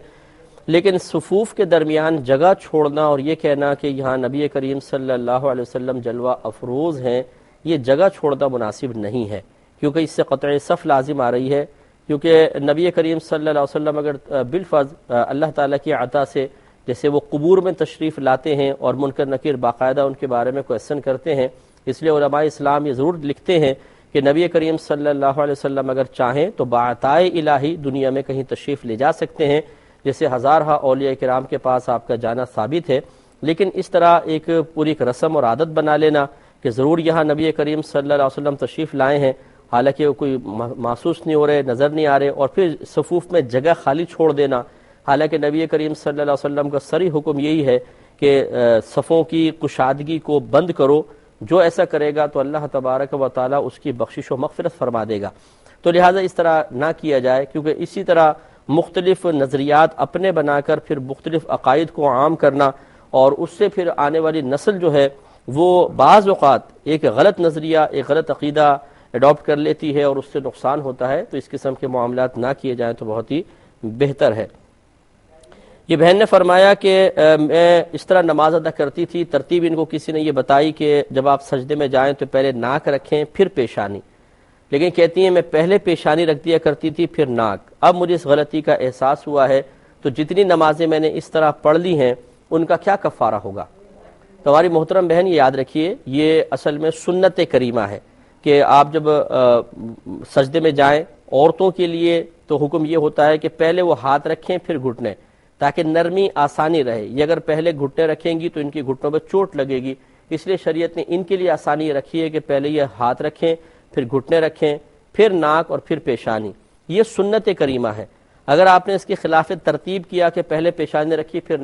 لیکن صفوف کے درمیان جگہ چھوڑنا اور یہ کہنا کہ یہاں نبی کریم صلی اللہ علیہ وسلم جلوہ افروز ہیں، یہ جگہ چھوڑنا مناسب نہیں ہے، کیونکہ اس سے قطع صف لازم آ رہی ہے. کیونکہ نبی کریم صلی اللہ علیہ وسلم اگر بالفرض اللہ تعالیٰ کی عطا سے جیسے وہ قبور میں تشریف لاتے ہیں اور منکر نکیر باقاعدہ ان کے بارے میں کویسچن کرتے ہیں، اس لیے علماء اسلام یہ ضرور لکھتے ہیں کہ نبی کریم صلی اللہ علیہ وسلم اگر چاہیں تو بعطائے الہی دنیا میں کہیں تشریف لے جا سکتے ہیں، جیسے ہزارہ اولیاء کرام کے پاس آپ کا جانا ثابت ہے. لیکن اس طرح ایک پوری رسم اور عادت بنا لینا کہ ضرور یہاں نبی کریم صلی اللہ علیہ وسلم تشریف لائے ہیں، حالانکہ وہ کوئی محسوس نہیں ہو رہے، نظر نہیں آ رہے، اور پھر صفوف میں جگہ خالی چھوڑ دینا، حالانکہ نبی کریم صلی اللہ علیہ وسلم کا صریح حکم یہی ہے کہ صفوں کی کشادگی کو بند کرو، جو ایسا کرے گا تو اللہ تبارک و تعالی اس کی بخشش و مغفرت فرما دے گا. تو لہٰذا اس طرح نہ کیا جائے، کیونکہ اسی طرح مختلف نظریات اپنے بنا کر پھر مختلف عقائد کو عام کرنا اور اس سے پھر آنے والی نسل جو ہے وہ بعض اوقات ایک غلط نظریہ، ایک غلط عقیدہ اڈاپٹ کر لیتی ہے اور اس سے نقصان ہوتا ہے. تو اس قسم کے معاملات نہ کیے جائیں تو بہت ہی بہتر ہے. یہ بہن نے فرمایا کہ میں اس طرح نماز ادا کرتی تھی، ترتیب ان کو کسی نے یہ بتائی کہ جب آپ سجدے میں جائیں تو پہلے ناک رکھیں پھر پیشانی، لیکن کہتی ہیں میں پہلے پیشانی رکھ دیا کرتی تھی پھر ناک. اب مجھے اس غلطی کا احساس ہوا ہے تو جتنی نمازیں میں نے اس طرح پڑھ لی ہیں ان کا کیا کفارہ ہوگا؟ تو ہماری محترم بہن یہ یاد رکھیے، یہ اصل میں سنت کریمہ ہے کہ آپ جب سجدے میں جائیں، عورتوں کے لیے تو حکم یہ ہوتا ہے کہ پہلے وہ ہاتھ رکھیں پھر گھٹنے، تاکہ نرمی آسانی رہے. یہ اگر پہلے گھٹنے رکھیں گی تو ان کی گھٹنوں پہ چوٹ لگے گی، اس لیے شریعت نے ان کے لیے آسانی رکھی ہے کہ پہلے یہ ہاتھ رکھیں پھر گھٹنے رکھیں پھر ناک اور پھر پیشانی. یہ سنت کریمہ ہے. اگر آپ نے اس کی خلاف ترتیب کیا کہ پہلے پیشانی رکھی پھر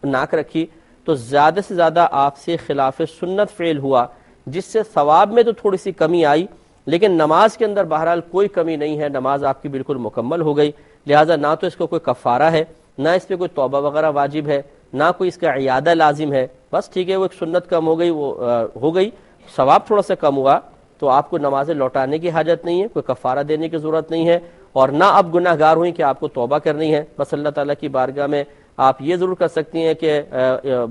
ناک رکھی تو زیادہ سے زیادہ آپ سے خلاف سنت فعل ہوا، جس سے ثواب میں تو تھوڑی سی کمی آئی، لیکن نماز کے اندر بہرحال کوئی کمی نہیں ہے، نماز آپ کی بالکل مکمل ہو گئی. لہٰذا نہ تو اس کو کوئی کفارہ ہے، نہ اس پہ کوئی توبہ وغیرہ واجب ہے، نہ کوئی اس کا عیادہ لازم ہے. بس ٹھیک ہے، وہ ایک سنت کم ہو گئی، وہ ہو گئی، ثواب تھوڑا سا کم ہوا، تو آپ کو نمازیں لوٹانے کی حاجت نہیں ہے، کوئی کفارہ دینے کی ضرورت نہیں ہے، اور نہ اب گناہ گار ہوئیں کہ آپ کو توبہ کرنی ہے. بس اللہ تعالیٰ کی بارگاہ میں آپ یہ ضرور کر سکتی ہیں کہ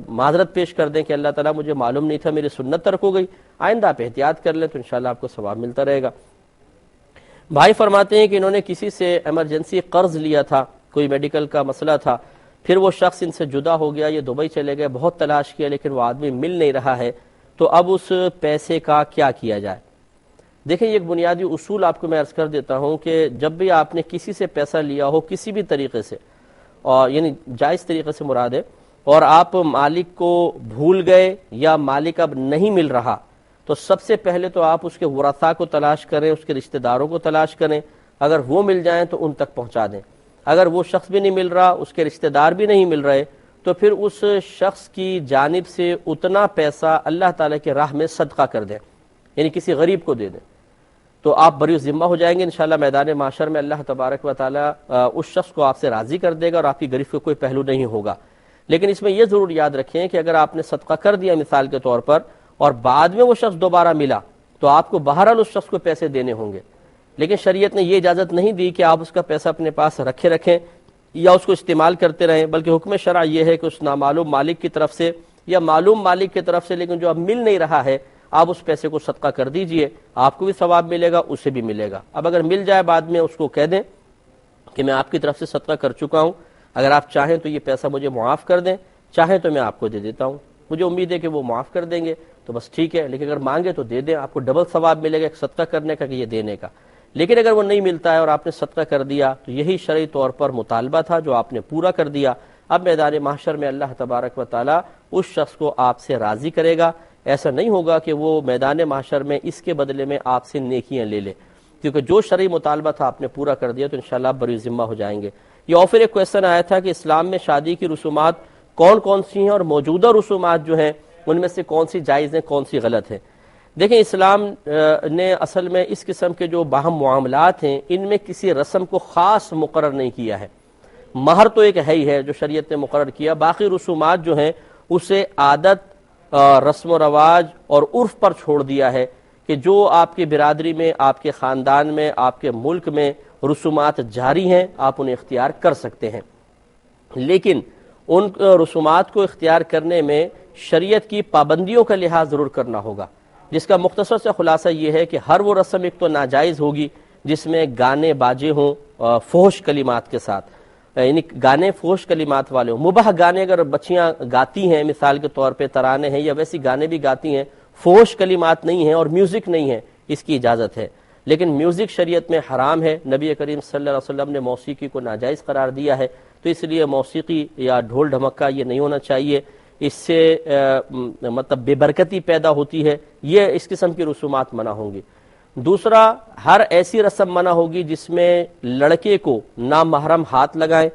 معذرت پیش کر دیں کہ اللہ تعالیٰ مجھے معلوم نہیں تھا، میری سنت ترک ہو گئی، آئندہ آپ احتیاط کر لیں تو انشاءاللہ آپ کو ثواب ملتا رہے گا. بھائی فرماتے ہیں کہ انہوں نے کسی سے ایمرجنسی قرض لیا تھا، کوئی میڈیکل کا مسئلہ تھا، پھر وہ شخص ان سے جدا ہو گیا، یہ دبئی چلے گئے، بہت تلاش کیا لیکن وہ آدمی مل نہیں رہا ہے، تو اب اس پیسے کا کیا کیا جائے؟ دیکھیں یہ ایک بنیادی اصول آپ کو میں عرض کر دیتا ہوں کہ جب بھی آپ نے کسی سے پیسہ لیا ہو کسی بھی طریقے سے، اور یعنی جائز طریقے سے مراد ہے، اور آپ مالک کو بھول گئے یا مالک اب نہیں مل رہا، تو سب سے پہلے تو آپ اس کے ورثاء کو تلاش کریں، اس کے رشتہ داروں کو تلاش کریں، اگر وہ مل جائیں تو ان تک پہنچا دیں. اگر وہ شخص بھی نہیں مل رہا، اس کے رشتہ دار بھی نہیں مل رہے، تو پھر اس شخص کی جانب سے اتنا پیسہ اللہ تعالیٰ کے راہ میں صدقہ کر دیں، یعنی کسی غریب کو دے دیں، تو آپ بری ذمہ ہو جائیں گے. انشاءاللہ میدان محشر میں اللہ تبارک و تعالیٰ اس شخص کو آپ سے راضی کر دے گا اور آپ کی گرفت کا کوئی پہلو نہیں ہوگا. لیکن اس میں یہ ضرور یاد رکھیں کہ اگر آپ نے صدقہ کر دیا مثال کے طور پر اور بعد میں وہ شخص دوبارہ ملا تو آپ کو بہرحال اس شخص کو پیسے دینے ہوں گے، لیکن شریعت نے یہ اجازت نہیں دی کہ آپ اس کا پیسہ اپنے پاس رکھیں یا اس کو استعمال کرتے رہیں، بلکہ حکم شرع یہ ہے کہ اس نامعلوم مالک کی طرف سے یا معلوم مالک کی طرف سے لیکن جو اب مل نہیں رہا ہے، آپ اس پیسے کو صدقہ کر دیجئے، آپ کو بھی ثواب ملے گا، اسے بھی ملے گا. اب اگر مل جائے بعد میں اس کو کہہ دیں کہ میں آپ کی طرف سے صدقہ کر چکا ہوں، اگر آپ چاہیں تو یہ پیسہ مجھے معاف کر دیں، چاہیں تو میں آپ کو دے دیتا ہوں. مجھے امید ہے کہ وہ معاف کر دیں گے تو بس ٹھیک ہے، لیکن اگر مانگے تو دے دیں، آپ کو ڈبل ثواب ملے گا، ایک صدقہ کرنے کا کہ یہ دینے کا. لیکن اگر وہ نہیں ملتا ہے اور آپ نے صدقہ کر دیا تو یہی شرعی طور پر مطالبہ تھا جو آپ نے پورا کر دیا. اب میدان محشر میں اللہ تبارک و تعالیٰ اس شخص کو آپ سے راضی کرے گا. ایسا نہیں ہوگا کہ وہ میدان محشر میں اس کے بدلے میں آپ سے نیکیاں لے لے، کیونکہ جو شرعی مطالبہ تھا آپ نے پورا کر دیا تو انشاءاللہ آپ بری ذمہ ہو جائیں گے. یہ اور پھر ایک کویسچن آیا تھا کہ اسلام میں شادی کی رسومات کون کون سی ہیں اور موجودہ رسومات جو ہیں ان میں سے کون سی جائز ہیں کون سی غلط ہیں. دیکھیں اسلام نے اصل میں اس قسم کے جو باہم معاملات ہیں ان میں کسی رسم کو خاص مقرر نہیں کیا ہے. مہر تو ایک ہے ہی ہے جو شریعت نے مقرر کیا، باقی رسومات جو ہیں اسے عادت رسم و رواج اور عرف پر چھوڑ دیا ہے کہ جو آپ کی برادری میں، آپ کے خاندان میں، آپ کے ملک میں رسومات جاری ہیں آپ انہیں اختیار کر سکتے ہیں، لیکن ان رسومات کو اختیار کرنے میں شریعت کی پابندیوں کا لحاظ ضرور کرنا ہوگا، جس کا مختصر سے خلاصہ یہ ہے کہ ہر وہ رسم ایک تو ناجائز ہوگی جس میں گانے باجے ہوں فحش کلمات کے ساتھ، یعنی گانے فحش کلمات والے ہوں۔ مباح گانے اگر بچیاں گاتی ہیں، مثال کے طور پہ ترانے ہیں یا ویسی گانے بھی گاتی ہیں، فحش کلمات نہیں ہیں اور میوزک نہیں ہے، اس کی اجازت ہے، لیکن میوزک شریعت میں حرام ہے۔ نبی کریم صلی اللہ علیہ وسلم نے موسیقی کو ناجائز قرار دیا ہے، تو اس لیے موسیقی یا ڈھول ڈھمکا یہ نہیں ہونا چاہیے، اس سے مطلب بے برکتی پیدا ہوتی ہے، یہ اس قسم کی رسومات منع ہوں گی۔ دوسرا، ہر ایسی رسم منع ہوگی جس میں لڑکے کو نامحرم ہاتھ لگائیں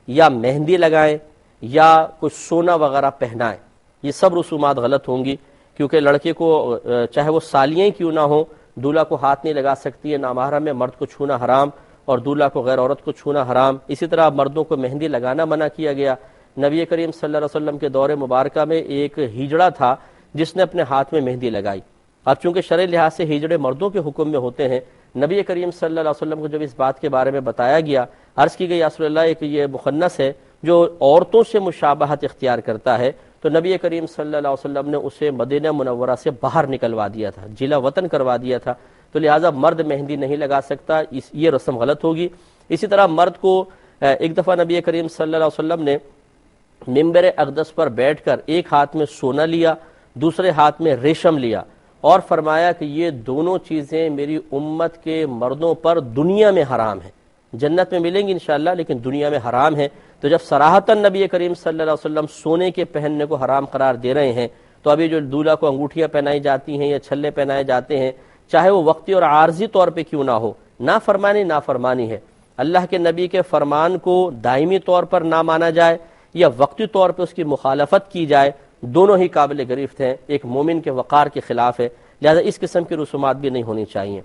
یا مہندی لگائیں یا کچھ سونا وغیرہ پہنائیں، یہ سب رسومات غلط ہوں گی، کیونکہ لڑکے کو چاہے وہ سالیاں کیوں نہ ہوں دولہا کو ہاتھ نہیں لگا سکتی ہے، نامحرم میں مرد کو چھونا حرام اور دولہا کو غیر عورت کو چھونا حرام۔ اسی طرح مردوں کو مہندی لگانا منع کیا گیا۔ نبی کریم صلی اللہ علیہ وسلم کے دور مبارکہ میں ایک ہجڑا تھا جس نے اپنے ہاتھ میں مہندی لگائی۔ اب چونکہ شرعی لحاظ سے ہجڑے مردوں کے حکم میں ہوتے ہیں، نبی کریم صلی اللہ علیہ وسلم کو جب اس بات کے بارے میں بتایا گیا، عرض کی گئی یا رسول اللہ ایک یہ مخنث ہے جو عورتوں سے مشابہت اختیار کرتا ہے، تو نبی کریم صلی اللہ علیہ وسلم نے اسے مدینہ منورہ سے باہر نکلوا دیا تھا، جلا وطن کروا دیا تھا، تو لہٰذا مرد مہندی نہیں لگا سکتا، یہ رسم غلط ہوگی۔ اسی طرح مرد کو ایک دفعہ نبی کریم صلی اللہ علیہ وسلم نے منبر اقدس پر بیٹھ کر ایک ہاتھ میں سونا لیا، دوسرے ہاتھ میں ریشم لیا اور فرمایا کہ یہ دونوں چیزیں میری امت کے مردوں پر دنیا میں حرام ہیں، جنت میں ملیں گی انشاءاللہ لیکن دنیا میں حرام ہیں۔ تو جب صراحتاً نبی کریم صلی اللہ علیہ وسلم سونے کے پہننے کو حرام قرار دے رہے ہیں، تو ابھی جو دولہا کو انگوٹھیاں پہنائی جاتی ہیں یا چھلے پہنائے جاتے ہیں، چاہے وہ وقتی اور عارضی طور پہ کیوں نہ ہو، نافرمانی ہے۔ اللہ کے نبی کے فرمان کو دائمی طور پر نہ مانا جائے یا وقتی طور پہ اس کی مخالفت کی جائے، دونوں ہی قابل گرفت ہیں، ایک مومن کے وقار کے خلاف ہے، لہذا اس قسم کی رسومات بھی نہیں ہونی چاہیے۔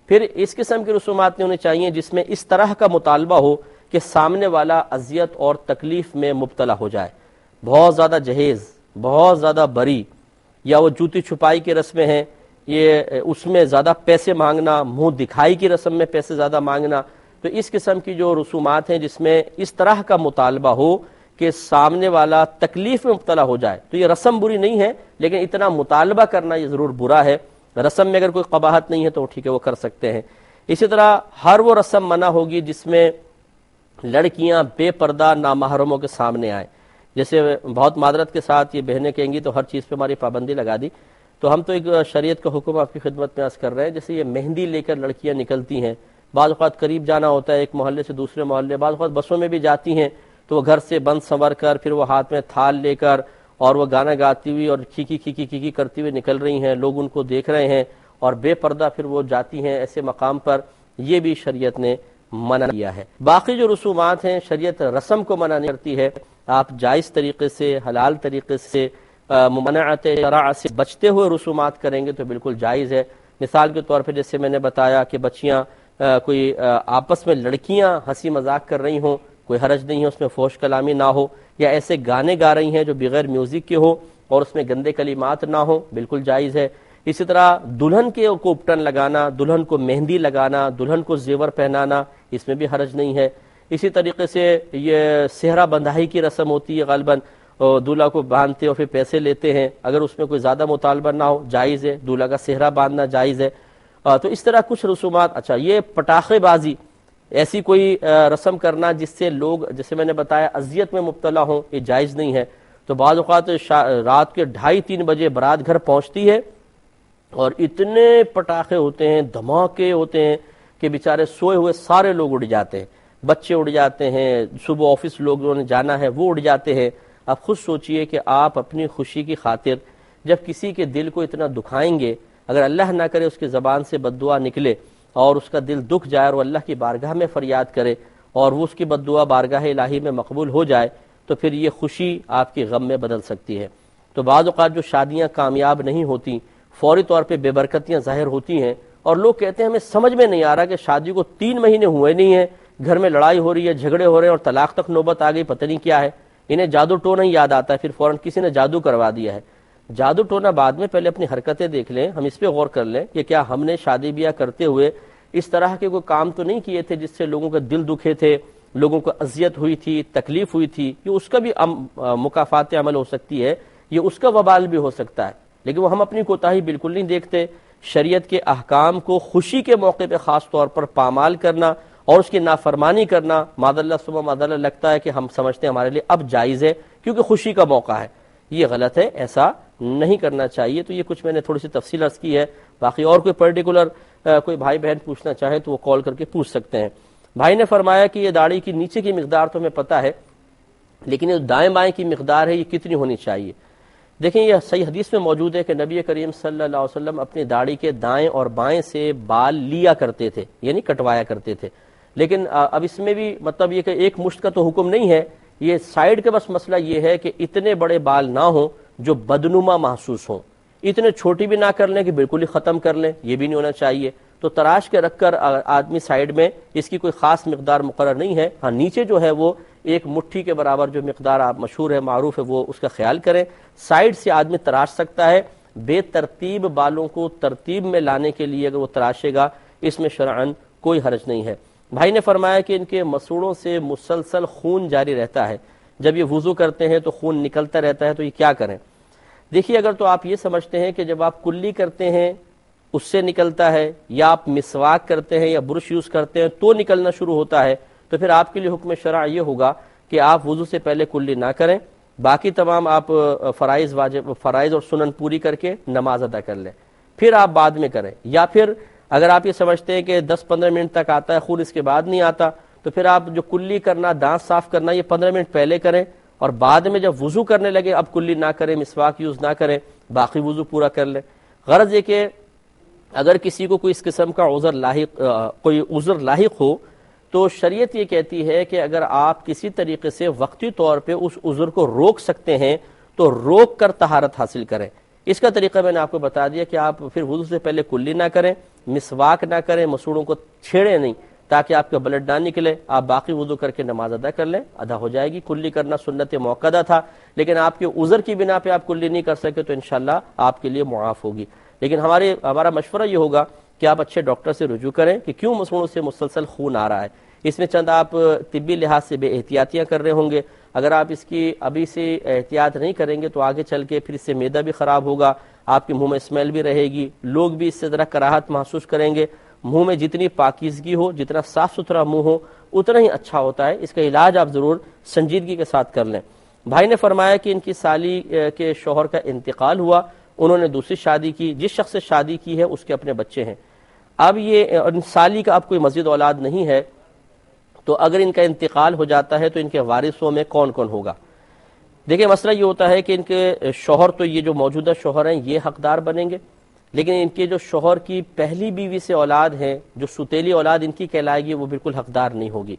پھر اس قسم کی رسومات نہیں ہونی چاہیے جس میں اس طرح کا مطالبہ ہو کہ سامنے والا اذیت اور تکلیف میں مبتلا ہو جائے، بہت زیادہ جہیز، بہت زیادہ بری، یا وہ جوتی چھپائی کی رسمیں ہیں، یہ اس میں زیادہ پیسے مانگنا، منہ دکھائی کی رسم میں پیسے زیادہ مانگنا، تو اس قسم کی جو رسومات ہیں جس میں اس طرح کا مطالبہ ہو کہ سامنے والا تکلیف میں مبتلا ہو جائے، تو یہ رسم بری نہیں ہے، لیکن اتنا مطالبہ کرنا یہ ضرور برا ہے۔ رسم میں اگر کوئی قباحت نہیں ہے تو ٹھیک ہے وہ کر سکتے ہیں۔ اسی طرح ہر وہ رسم منع ہوگی جس میں لڑکیاں بے پردہ نامحرموں کے سامنے آئیں، جیسے بہت معذرت کے ساتھ یہ بہنیں کہیں گی تو ہر چیز پہ ہماری پابندی لگا دی، تو ہم تو ایک شریعت کا حکم آپ کی خدمت میں عرض کر رہے ہیں، جیسے یہ مہندی لے کر لڑکیاں نکلتی ہیں، بعض اوقات قریب جانا ہوتا ہے ایک محلے سے دوسرے محلے، بعض اوقات بسوں میں بھی جاتی ہیں تو وہ گھر سے بند سنور کر پھر وہ ہاتھ میں تھال لے کر اور وہ گانا گاتی ہوئی اور کھیکی کرتی ہوئی نکل رہی ہیں، لوگ ان کو دیکھ رہے ہیں اور بے پردہ پھر وہ جاتی ہیں ایسے مقام پر، یہ بھی شریعت نے منع کیا ہے۔ باقی جو رسومات ہیں شریعت رسم کو منع نہیں کرتی ہے، آپ جائز طریقے سے، حلال طریقے سے، ممنوعات شرع سے بچتے ہوئے رسومات کریں گے تو بالکل جائز ہے۔ مثال کے طور پہ جیسے میں نے بتایا کہ بچیاں کوئی آپس میں لڑکیاں ہنسی مذاق کر رہی ہوں، کوئی حرج نہیں ہے، اس میں فحش کلامی نہ ہو، یا ایسے گانے گا رہی ہیں جو بغیر میوزک کے ہو اور اس میں گندے کلمات نہ ہو، بالکل جائز ہے۔ اسی طرح دلہن کے کو اپٹن لگانا، دلہن کو مہندی لگانا، دلہن کو زیور پہنانا، اس میں بھی حرج نہیں ہے۔ اسی طریقے سے یہ صحرا بندھائی کی رسم ہوتی ہے، غالباً دولہا کو باندھتے اور پھر پیسے لیتے ہیں، اگر اس میں کوئی زیادہ مطالبہ نہ ہو جائز ہے، دولہا کا صحرا باندھنا جائز ہے۔ تو اس طرح کچھ رسومات۔ اچھا، یہ پٹاخے بازی، ایسی کوئی رسم کرنا جس سے لوگ جیسے میں نے بتایا اذیت میں مبتلا ہوں، یہ جائز نہیں ہے۔ تو بعض اوقات رات کے 2:30-3 بجے بارات گھر پہنچتی ہے اور اتنے پٹاخے ہوتے ہیں، دھماکے ہوتے ہیں کہ بیچارے سوئے ہوئے سارے لوگ اڑ جاتے ہیں، بچے اڑ جاتے ہیں، صبح آفس لوگوں نے جانا ہے وہ اڑ جاتے ہیں۔ اب خود سوچئے کہ آپ اپنی خوشی کی خاطر جب کسی کے دل کو اتنا دکھائیں گے، اگر اللہ نہ کرے اس کی زبان سے بد دعا نکلے اور اس کا دل دکھ جائے اور وہ اللہ کی بارگاہ میں فریاد کرے اور وہ اس کی بد دعا بارگاہ الہی میں مقبول ہو جائے، تو پھر یہ خوشی آپ کے غم میں بدل سکتی ہے۔ تو بعض اوقات جو شادیاں کامیاب نہیں ہوتی، فوری طور پہ بے برکتیاں ظاہر ہوتی ہیں اور لوگ کہتے ہیں ہمیں سمجھ میں نہیں آ رہا کہ شادی کو 3 مہینے ہوئے نہیں ہیں، گھر میں لڑائی ہو رہی ہے، جھگڑے ہو رہے ہیں اور طلاق تک نوبت آ گئی، پتہ نہیں کیا ہے، انہیں جادو ٹونا ہی یاد آتا ہے، پھر فوراً کسی نے جادو کروا دیا ہے۔ جادو ٹونا بعد میں، پہلے اپنی حرکتیں دیکھ لیں، ہم اس پہ غور کر لیں کہ کیا ہم نے شادی بیاہ کرتے ہوئے اس طرح کے کوئی کام تو نہیں کیے تھے جس سے لوگوں کا دل دکھے تھے، لوگوں کو اذیت ہوئی تھی، تکلیف ہوئی تھی. یہ اس کا بھی مکافات عمل ہو سکتی ہے، یہ اس کا وبال بھی ہو سکتا ہے، لیکن وہ ہم اپنی کوتاہی بالکل نہیں دیکھتے. شریعت کے احکام کو خوشی کے موقع پہ خاص طور پر پامال کرنا اور اس کی نافرمانی کرنا معذاللہ ثم معذاللہ لگتا ہے کہ ہم سمجھتے ہیں ہمارے لیے اب جائز ہے کیونکہ خوشی کا موقع ہے. یہ غلط ہے، ایسا نہیں کرنا چاہیے. تو یہ کچھ میں نے تھوڑی سی تفصیل عرض کی ہے. باقی اور کوئی پرٹیکولر کوئی بھائی بہن پوچھنا چاہے تو وہ کال کر کے پوچھ سکتے ہیں. بھائی نے فرمایا کہ یہ داڑھی کی نیچے کی مقدار تو ہمیں پتہ ہے، لیکن یہ دائیں بائیں کی مقدار ہے، یہ کتنی ہونی چاہیے؟ دیکھیں یہ صحیح حدیث میں موجود ہے کہ نبی کریم صلی اللہ علیہ وسلم اپنی داڑھی کے دائیں اور بائیں سے بال لیا کرتے تھے، یعنی کٹوایا کرتے تھے. لیکن اب اس میں بھی مطلب یہ کہ ایک مشت کا تو حکم نہیں ہے، یہ سائیڈ کا بس مسئلہ یہ ہے کہ اتنے بڑے بال نہ ہوں جو بدنما محسوس ہوں، اتنے چھوٹی بھی نہ کر لیں کہ بالکل ہی ختم کر لیں، یہ بھی نہیں ہونا چاہیے. تو تراش کے رکھ کر آدمی سائیڈ میں، اس کی کوئی خاص مقدار مقرر نہیں ہے. ہاں نیچے جو ہے وہ ایک مٹھی کے برابر جو مقدار آپ مشہور ہے معروف ہے وہ اس کا خیال کریں. سائیڈ سے آدمی تراش سکتا ہے، بے ترتیب بالوں کو ترتیب میں لانے کے لیے اگر وہ تراشے گا اس میں شرعاً کوئی حرج نہیں ہے. بھائی نے فرمایا کہ ان کے مسوڑوں سے مسلسل خون جاری رہتا ہے، جب یہ وضو کرتے ہیں تو خون نکلتا رہتا ہے، تو یہ کیا کریں؟ دیکھیے اگر تو آپ یہ سمجھتے ہیں کہ جب آپ کلی کرتے ہیں اس سے نکلتا ہے، یا آپ مسواک کرتے ہیں یا برش یوز کرتے ہیں تو نکلنا شروع ہوتا ہے، تو پھر آپ کے لیے حکم شرع یہ ہوگا کہ آپ وضو سے پہلے کلی نہ کریں، باقی تمام آپ فرائض اور سنن پوری کر کے نماز ادا کر لیں، پھر آپ بعد میں کریں. یا پھر اگر آپ یہ سمجھتے ہیں کہ 10-15 منٹ تک آتا ہے خون، اس کے بعد نہیں آتا، تو پھر آپ جو کلی کرنا، دانت صاف کرنا، یہ 15 منٹ پہلے کریں، اور بعد میں جب وضو کرنے لگے اب کلی نہ کریں، مسواک یوز نہ کریں، باقی وضو پورا کر لیں. غرض یہ کہ اگر کسی کو کوئی اس قسم کا کوئی عذر لاحق ہو تو شریعت یہ کہتی ہے کہ اگر آپ کسی طریقے سے وقتی طور پہ اس عذر کو روک سکتے ہیں تو روک کر طہارت حاصل کریں. اس کا طریقہ میں نے آپ کو بتا دیا کہ آپ پھر وضو سے پہلے کلی نہ کریں، مسواک نہ کریں، مسوڑوں کو چھیڑیں نہیں تاکہ آپ کا بلڈ نہ نکلے، آپ باقی وضو کر کے نماز ادا کر لیں، ادا ہو جائے گی. کلی کرنا سنت موقدہ تھا، لیکن آپ کے عذر کی بنا پہ آپ کلی نہیں کر سکے تو انشاءاللہ آپ کے لیے معاف ہوگی. لیکن ہمارا مشورہ یہ ہوگا کہ آپ اچھے ڈاکٹر سے رجوع کریں کہ کیوں مسوڑوں سے مسلسل خون آ رہا ہے. اس میں چند آپ طبی لحاظ سے بے احتیاطیاں کر رہے ہوں گے. اگر آپ اس کی ابھی سے احتیاط نہیں کریں گے تو آگے چل کے پھر اس سے معدہ بھی خراب ہوگا، آپ کے منہ میں اسمیل بھی رہے گی، لوگ بھی اس سے ذرا کراہت محسوس کریں گے. منہ میں جتنی پاکیزگی ہو، جتنا صاف ستھرا منہ ہو اتنا ہی اچھا ہوتا ہے. اس کا علاج آپ ضرور سنجیدگی کے ساتھ کر لیں. بھائی نے فرمایا کہ ان کی سالی کے شوہر کا انتقال ہوا، انہوں نے دوسری شادی کی، جس شخص سے شادی کی ہے اس کے اپنے بچے ہیں. اب یہ سالی کا اب کوئی مزید اولاد نہیں ہے، تو اگر ان کا انتقال ہو جاتا ہے تو ان کے وارثوں میں کون کون ہوگا؟ دیکھیں مسئلہ یہ ہوتا ہے کہ ان کے شوہر تو یہ جو موجودہ شوہر ہیں یہ حقدار بنیں گے، لیکن ان کے جو شوہر کی پہلی بیوی سے اولاد ہے، جو ستیلی اولاد ان کی کہلائے گی، وہ بالکل حقدار نہیں ہوگی.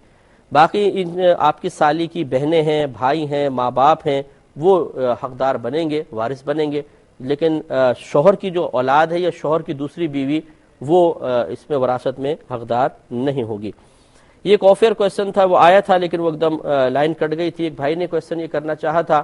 باقی آپ کی سالی کی بہنیں ہیں، بھائی ہیں، ماں باپ ہیں، وہ حقدار بنیں گے، وارث بنیں گے. لیکن شوہر کی جو اولاد ہے یا شوہر کی دوسری بیوی وہ اس میں وراثت میں حقدار نہیں ہوگی. یہ ایک آفر کویسچن تھا، وہ آیا تھا لیکن وہ ایک دم لائن کٹ گئی تھی. ایک بھائی نے کویسچن یہ کرنا چاہا تھا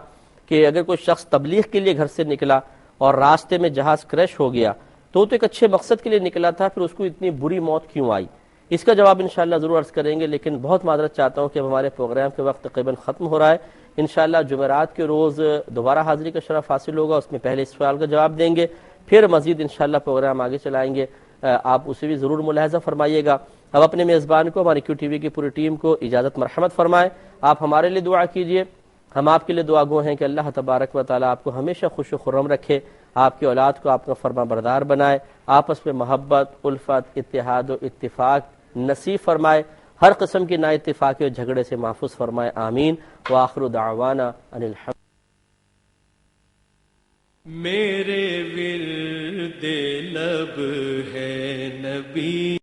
کہ اگر کوئی شخص تبلیغ کے لیے گھر سے نکلا اور راستے میں جہاز کریش ہو گیا تو وہ تو ایک اچھے مقصد کے لیے نکلا تھا، پھر اس کو اتنی بری موت کیوں آئی؟ اس کا جواب انشاءاللہ ضرور عرض کریں گے، لیکن بہت معذرت چاہتا ہوں کہ ہمارے پروگرام کے وقت تقریباً ختم ہو رہا ہے. انشاءاللہ جمعرات کے روز دوبارہ حاضری کا شرف حاصل ہوگا، اس میں پہلے اس سوال کا جواب دیں گے، پھر مزید انشاءاللہ پروگرام آگے چلائیں گے. آپ اسے بھی ضرور ملاحظہ فرمائیے گا. اب اپنے میزبان کو، ہماری کیو ٹی وی کی پوری ٹیم کو اجازت مرحمت فرمائیں. آپ ہمارے لیے دعا کیجئے، ہم آپ کے لیے دعا گو ہیں کہ اللہ تبارک و تعالیٰ آپ کو ہمیشہ خوش و خرم رکھے، آپ کی اولاد کو آپ کا فرما بردار بنائے، آپس میں محبت، الفت، اتحاد و اتفاق نصیب فرمائے، ہر قسم کی نا اتفاقی اور جھگڑے سے محفوظ فرمائے. آمین. وآخر دعوانا ان الحمد. میرے ورد لب ہے نبی